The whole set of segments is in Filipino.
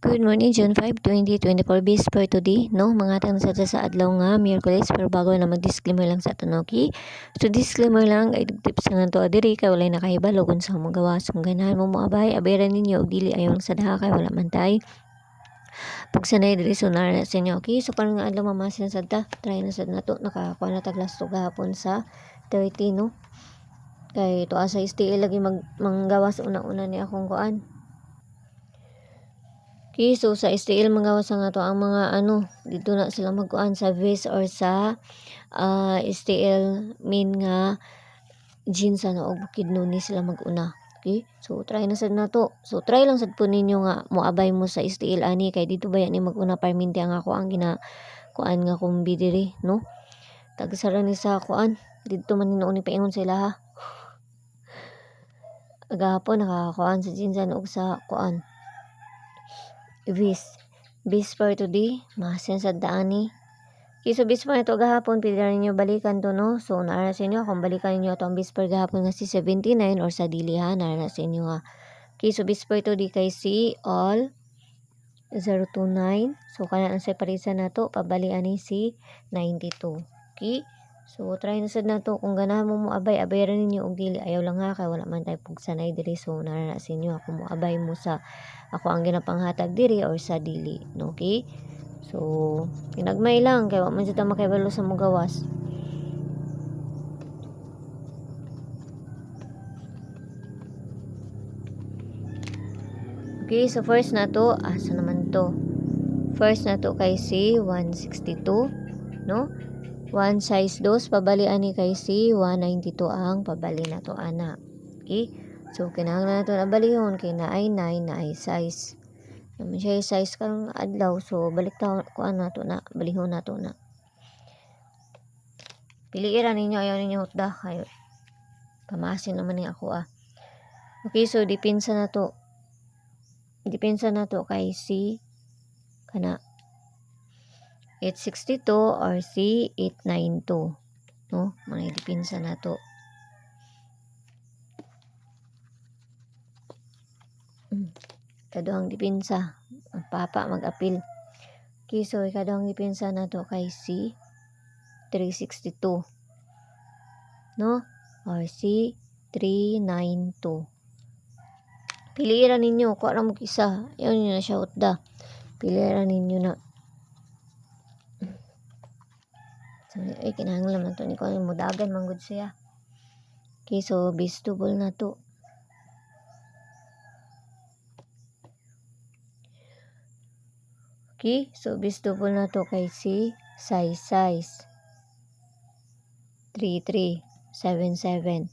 Good morning, June 5, 2024, bis per today, no? Mga tang sa adlaw nga, Miyerkules, pero bago na mag-disclaimer lang sa tunoki. So, disclaimer lang, ay tips nga to adiri, kay walay nakahibalo kung sa mga gawa, sung ganahan mo abay, aberan ninyo, og dili ayaw sa daha, kay wala man tay. Pag sanay diri sonar na sa inyo, okay? So, parang nga adlaw mamasin sa ta, try na sa nato, nakakuha na taglas to gahapon sa 30, no? Kay to asa STL lagi manggawas una-una ni akong kuan. Okay, so sa STL magawas nga to ang mga dito na sila magkuan sa VIS or sa STL main nga jeans og Bukidnon ni sila maguna. Okay, so try na sad nato. So try lang sad po ninyo nga moabay mo sa STL ani kay dito ba yan ni maguna perminti ang ako ang gina kuan nga kumbi diri, no? Tagsara ni sa kuan dito man ni paingon sila ha. Agahapon nakakuan sa jeans og sa kuan bis for today masin sa daani kiso bis pa ito gahapon pili ninyo balikan to, no? So naara sa inyo kung balikan ninyo ito ang bis per gahapon nga si 79 or sa dili ha, naara sa inyo nga kiso bis per to di kay si all 029, so kana ang separisan nato pabali ani si 92. Okay, so try na sad nato kung ganahan mo abay ran ninyo og dili ayaw lang ha kay wala man tay pugsanay diri. So naara sa inyo ako mo abay mo sa ako ang ginapanghatag diri or sa dili, no? Okay, so kinagmay lang kay wa man jud ta makaibalo sa mo gawas. Okay, so first na to asa naman to, first na to kay si 162, no? 1 size 2 pabali ani kay si 192 ang pabali na to ana. Okay, so kinahanglan nato na balihon kay naay 9 na ay size naman siya size karong adlaw. So balik ta kuan nato na balihon nato na piliira ninyo ayaw ninyo hutda kayo pamasin naman ni ako Okay, so depensa na to kay si kana 862 or si 892, no? Mga depensa na to. Kaduhang depensa ang papa mag-apil. Okay, so kaduhang depensa na to kay si 362, no? Or si 392. Piliira ninyo kung ano mo isa. Ayaw ninyo na siya utda. Piliira ninyo na. So, ay, kinahanglan man to ni ko. Mudagan manggod siya. Okay, so vestibule na to. Okay, so vestibule na to kay si size 3377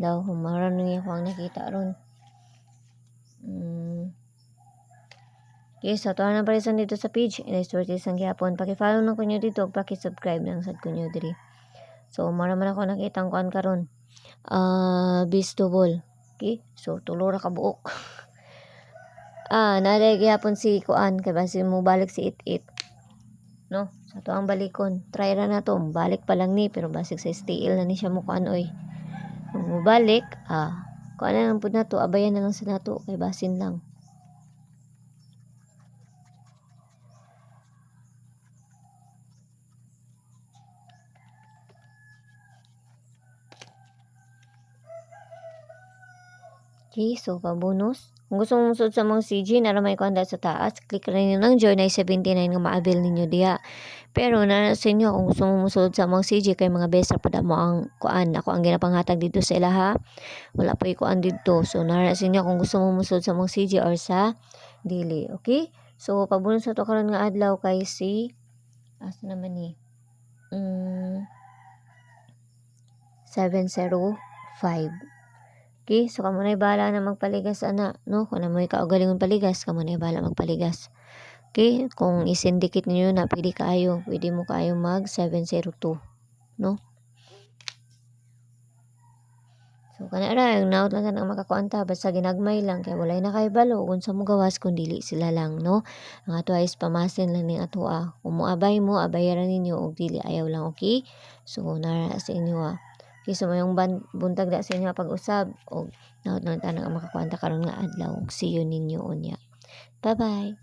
daw. Humaran niya kung nakita ron. Okay, so tuwa na palisan dito sa page. Illustrated sang gihapon. Paki-follow na ko nyo dito. Paki-subscribe lang sad ko nyo diri. So, maraman ako nakita ang kuan karon. Vestibule. Okay, so tulora ka buok. Nalay gihapon si kuan kay basi mo balik si 88. No? Sa to ang balikon. Try ra na to. Balik pa lang ni pero basig sa STL na ni siya mo kuan oy. Kung mo balik, kuan na lang pud na to. Abayan na lang sa nato kay basin lang. Okay, so pabonus. Kung gusto mo musod sa mga CG na may kuanda sa taas, click rin nyo ng join ay 79 nga ma-avail ninyo diya. Pero na sa inyo kung gusto mo musod sa mga CG kay mga best pa mo ang kuan. Ako ang ginapanghatag dito sa ilaha. Wala pa kuan dito. So na sa inyo kung gusto mo musod sa mga CG or sa dili. Okay? So pabonus na to karon nga adlaw kay si asa naman ni 705. Okay, so kamo na bahala na magpaligas ana, no? Kung na mo kaugalingon paligas, kamo na bahala magpaligas. Okay, kung isindikit niyo na pwede mo kayo mag 702, no? So kana ra yung naot lang ang makakuanta basta ginagmay lang kay walay na kay balo unsa mo gawas kun dili sila lang, no? Ang ato is pamasin lang ning ato kung moabay mo abayaran ninyo og dili ayaw lang, okay? So nara sa inyo Okay, so mayong buntag da sa inyo pag-usab og naot lang tanang makakuanta karon nga adlaw. See you ninyo unya. Bye-bye.